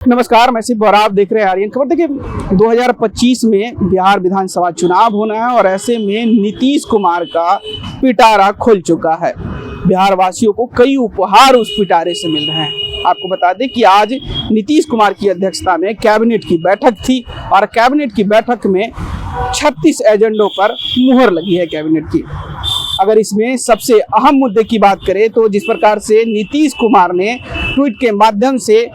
नमस्कार, मैं शिव और आप देख रहे हैं आर्यन खबर। देखिए, 2025 में बिहार विधानसभा चुनाव होना है और ऐसे में नीतीश कुमार का पिटारा खुल चुका है। बिहार वासियों को कई उपहार उस पिटारे से मिल रहे हैं। आपको बता दें कि आज नीतीश कुमार की अध्यक्षता में कैबिनेट की बैठक थी और कैबिनेट की बैठक में 36 एजेंडों पर मुहर लगी है कैबिनेट की। अगर इसमें सबसे अहम मुद्दे की बात करें तो जिस प्रकार से नीतीश कुमार ने ट्वीट के माध्यम से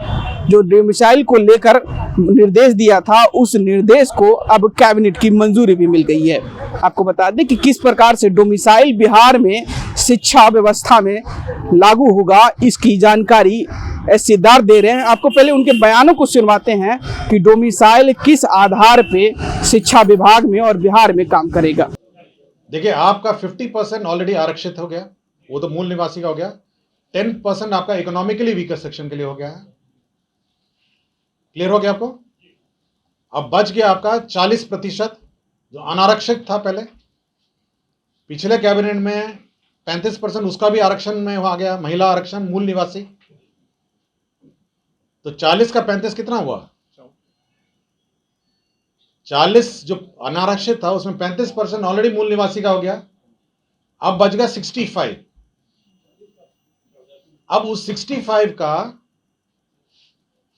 जो डोमिसाइल को लेकर निर्देश दिया था, उस निर्देश को अब कैबिनेट की मंजूरी भी मिल गई है। आपको बता दें कि किस प्रकार से डोमिसाइल बिहार में शिक्षा व्यवस्था में लागू होगा, इसकी जानकारी एस सिद्धार्थ दे रहे हैं। आपको पहले उनके बयानों को सुनवाते हैं कि डोमिसाइल किस आधार पे शिक्षा विभाग में और बिहार में काम करेगा। देखिए, आपका 50% ऑलरेडी आरक्षित हो गया, वो तो मूल निवासी का हो गया। 10% आपका इकोनॉमिकली वीकर सेक्शन के लिए हो गया है। क्लियर हो गया आपको? अब बच गया आपका 40% जो अनारक्षित था पहले। पिछले कैबिनेट में 35% उसका भी आरक्षण में आ गया, महिला आरक्षण, मूल निवासी। तो 40 का 35 कितना हुआ? 40 जो अनारक्षित था उसमें 35% ऑलरेडी मूल निवासी का हो गया। अब बच गया 65। अब उस 65 का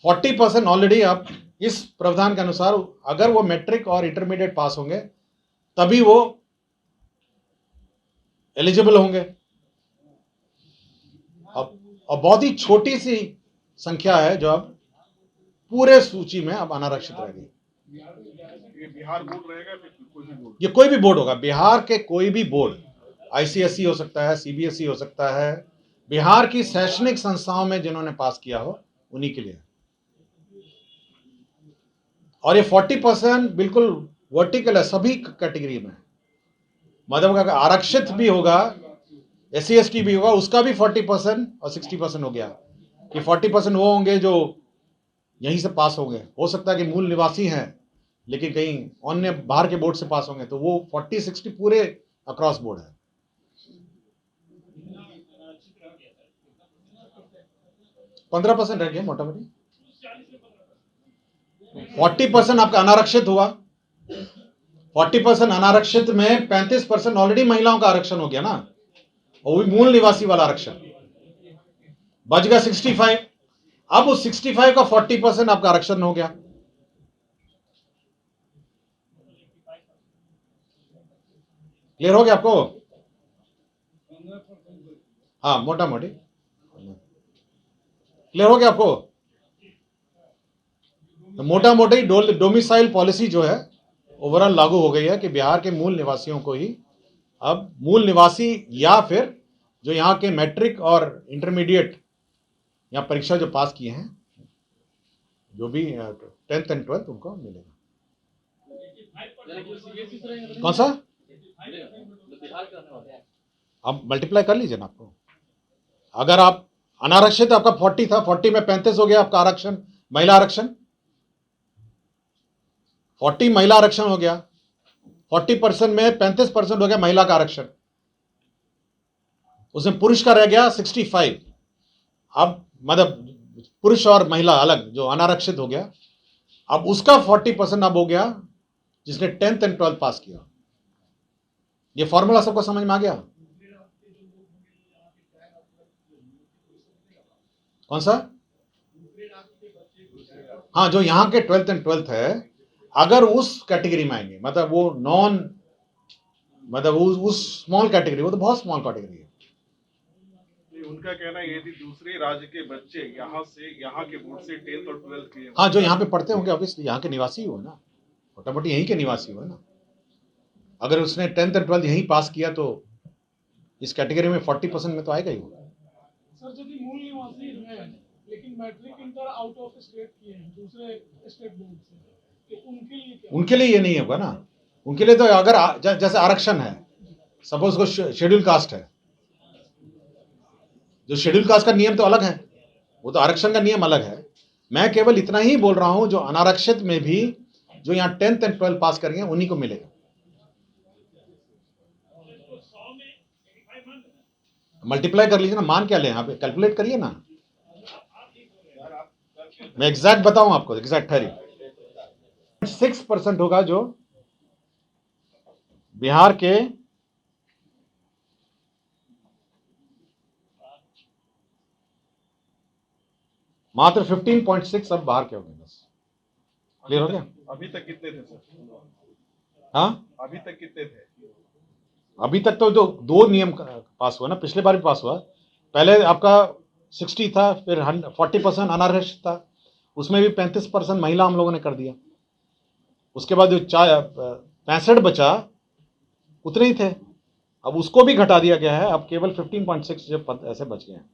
40% ऑलरेडी अब इस प्रावधान के अनुसार अगर वो मैट्रिक और इंटरमीडिएट पास होंगे तभी वो एलिजिबल होंगे। अब बहुत ही छोटी सी संख्या है जो अब पूरे सूची में अब अनारक्षित रहेगी। बिहार बोर्ड रहेगा, कोई भी बोर्ड? ये कोई भी बोर्ड होगा, बिहार के कोई भी बोर्ड, आईसीएसई हो सकता है, सीबीएसई हो सकता है, बिहार की शैक्षणिक संस्थाओं में जिन्होंने पास किया हो उन्हीं के लिए। और ये 40% बिल्कुल वर्टिकल है सभी कैटेगरी में। मतलब अगर आरक्षित भी होगा, एससी एसटी भी होगा, उसका भी 40% और 60% हो गया कि 40% वो होंगे जो यहीं से पास होंगे। हो सकता है कि मूल निवासी हैं लेकिन कहीं अन्य बाहर के बोर्ड से पास होंगे, तो वो 40-60 पूरे अक्रॉस बोर्ड है। 15% रह गया मोटा मोटी। 40% आपका अनारक्षित हुआ। 40% अनारक्षित में 35% ऑलरेडी महिलाओं का आरक्षण हो गया ना, और वो भी मूल निवासी वाला आरक्षण। बच गया 65। अब उस 65 का 40% आपका आरक्षण हो गया। क्लियर हो गया आपको? हाँ, मोटा मोटी क्लियर हो गया आपको? तो मोटा मोटी डोमिसाइल पॉलिसी जो है ओवरऑल लागू हो गई है कि बिहार के मूल निवासियों को ही अब मूल निवासी या फिर जो यहाँ के मैट्रिक और इंटरमीडिएट या परीक्षा जो पास किए हैं, जो भी 10th एंड 12th उनको मिलेगा। कौन सा? अब मल्टीप्लाई कर लीजिए ना आपको। अगर आप अनारक्षित आपका 40 था, 40 में 35 हो गया आपका आरक्षण, महिला आरक्षण। 40 महिला आरक्षण हो गया, 40% में 35% हो गया महिला का आरक्षण, उसमें पुरुष का रह गया 65। अब मतलब पुरुष और महिला अलग जो अनारक्षित हो गया, अब उसका 40% अब हो गया जिसने 10th एंड 12th पास किया। ये फॉर्मूला सबको समझ में आ गया? कौन सा? हाँ, जो यहां के 12th एंड 12th है, अगर उस कैटेगरी में आएंगे, मतलब वो नॉन, मतलब उस स्मॉल कैटेगरी, वो तो बहुत स्मॉल कैटेगरी है। उनका कहना है यदि दूसरे राज्य के बच्चे यहाँ के बोर्ड से 10th और 12th के, हाँ, जो यहाँ पे पढ़ते होंगे ऑब्वियसली यहाँ के निवासी हो ना, मोटा मोटी यहीं के निवासी हो ना। अगर उसने 10th और 12th यहीं पास किया तो इस कैटेगरी में 40% में तो आएगा ही। सर, यदि मूल निवासी है लेकिन matric inter out of state किए हैं दूसरे स्टेट बोर्ड से, तो उनके लिए क्या? उनके लिए ये नहीं होगा ना। उनके लिए तो अगर जैसे आरक्षण है, सपोज को शेड्यूल कास्ट है, जो शेड्यूल कास्ट का नियम तो अलग है, वो तो आरक्षण का नियम अलग है। मैं केवल इतना ही बोल रहा हूं जो अनारक्षित में भी जो यहाँ 10th एंड 12th पास करेंगे उन्हीं को मिलेगा। मल्टीप्लाई कर लीजिए ना, मान क्या ले, यहाँ पे कैलकुलेट करिए ना। मैं एग्जैक्ट बताऊं आपको, एग्जैक्ट ठहरी 6% होगा जो बिहार के मात्र 15.6 अब बाहर के हो गए बस। क्लियर हो गया? अभी तक कितने थे सर? हाँ, अभी तक कितने थे? अभी तक तो जो दो नियम पास हुआ ना, पिछले बार भी पास हुआ। पहले आपका 60 था, फिर 40% अनारक्षित था, उसमें भी 35% महिला हम लोगों ने कर दिया। उसके बाद जो 65 बचा उतने ही थे, अब उसको भी घटा दिया गया है। अब केवल 15.6 जो पद ऐसे बच गए हैं,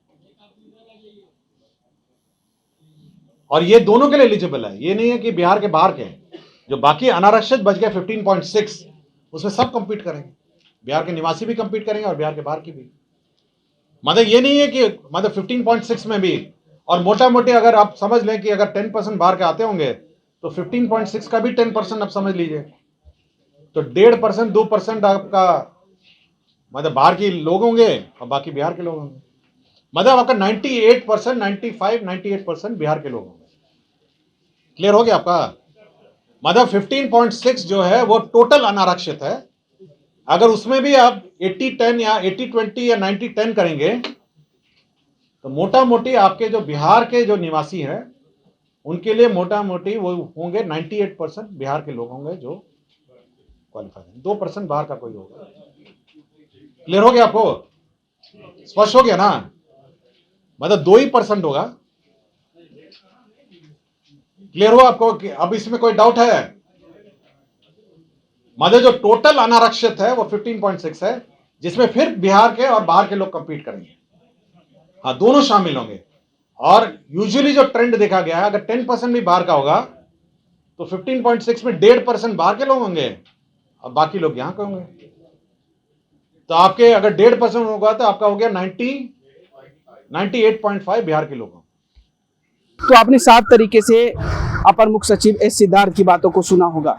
और ये दोनों के लिए एलिजिबल है। ये नहीं है कि बिहार के बाहर के हैं। जो बाकी अनारक्षित बच गए 15.6, उसमें सब कंपीट करेंगे, बिहार के निवासी भी कंपीट करेंगे और बिहार के बाहर की भी। मतलब ये नहीं है कि मतलब 15.6 में भी, और मोटा मोटी अगर आप समझ लें कि अगर 10% बाहर के आते होंगे तो 15.6 का भी 10% आप समझ लीजिए, तो 1.5% 2% आपका मतलब बाहर के लोग होंगे और बाकी बिहार के लोग होंगे। मतलब आपका 98%, 95, 98% बिहार के लोग होंगे। क्लियर हो गया आपका? मतलब 15.6 जो है वो टोटल अनारक्षित है। अगर उसमें भी आप 80-10 या 80-20 या 90-10 करेंगे तो मोटा मोटी आपके जो बिहार के जो निवासी हैं उनके लिए मोटा मोटी वो होंगे 98% बिहार के लोग होंगे जो क्वालिफाइड हैं। 2% बाहर का कोई होगा। क्लियर हो गया आपको? स्पष्ट हो गया ना? मतलब 2% होगा। क्लियर हो आपको? अब इसमें कोई डाउट है? मतलब जो टोटल अनारक्षित है वो 15.6 है, जिसमें फिर बिहार के और बाहर के लोग कंपीट करेंगे। हाँ, दोनों शामिल होंगे। और यूजुअली जो ट्रेंड देखा गया है, अगर 10% भी बाहर का होगा तो 15.6 में 1.5% बाहर के लोग होंगे और बाकी लोग यहां के होंगे। तो आपके अगर 1.5% होगा तो आपका हो गया 98.5 बिहार के लोग। तो आपने साफ तरीके से अपर मुख्य सचिव एस सिद्धार्थ की बातों को सुना होगा।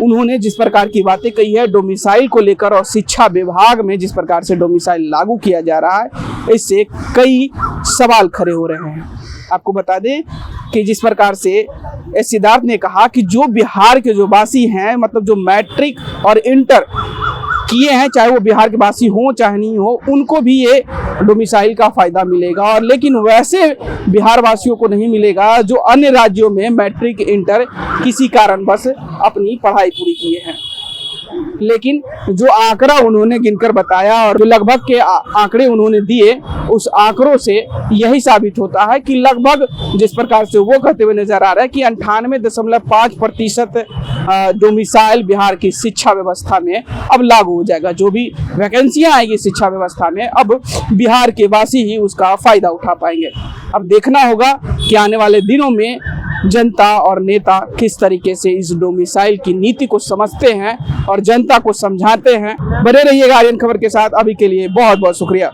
उन्होंने जिस प्रकार की बातें कही है डोमिसाइल को लेकर और शिक्षा विभाग में जिस प्रकार से डोमिसाइल लागू किया जा रहा है, इससे कई सवाल खड़े हो रहे हैं। आपको बता दें कि जिस प्रकार से एस सिद्धार्थ ने कहा कि जो बिहार के जो वासी हैं, मतलब जो मैट्रिक और इंटर किए हैं, चाहे वो बिहार के वासी हो चाहे नहीं हो, उनको भी ये डोमिसाइल का फायदा मिलेगा। और लेकिन वैसे बिहार वासियों को नहीं मिलेगा जो अन्य राज्यों में मैट्रिक इंटर किसी कारणवश अपनी पढ़ाई पूरी किए हैं। लेकिन जो आंकड़ा उन्होंने गिनकर बताया और जो लगभग के आंकड़े उन्होंने दिए, उस आंकड़ों से यही साबित होता है कि लगभग जिस प्रकार से वो कहते हुए नजर आ रहा है कि 98.5% डोमिसाइल बिहार की शिक्षा व्यवस्था में अब लागू हो जाएगा। जो भी वैकेंसियां आएगी शिक्षा व्यवस्था में, अब बिहार के वासी ही उसका फायदा उठा पाएंगे। अब देखना होगा कि आने वाले दिनों में जनता और नेता किस तरीके से इस डोमिसाइल की नीति को समझते हैं और जनता को समझाते हैं। बने रहिएगा आर्यन खबर के साथ। अभी के लिए बहुत बहुत शुक्रिया।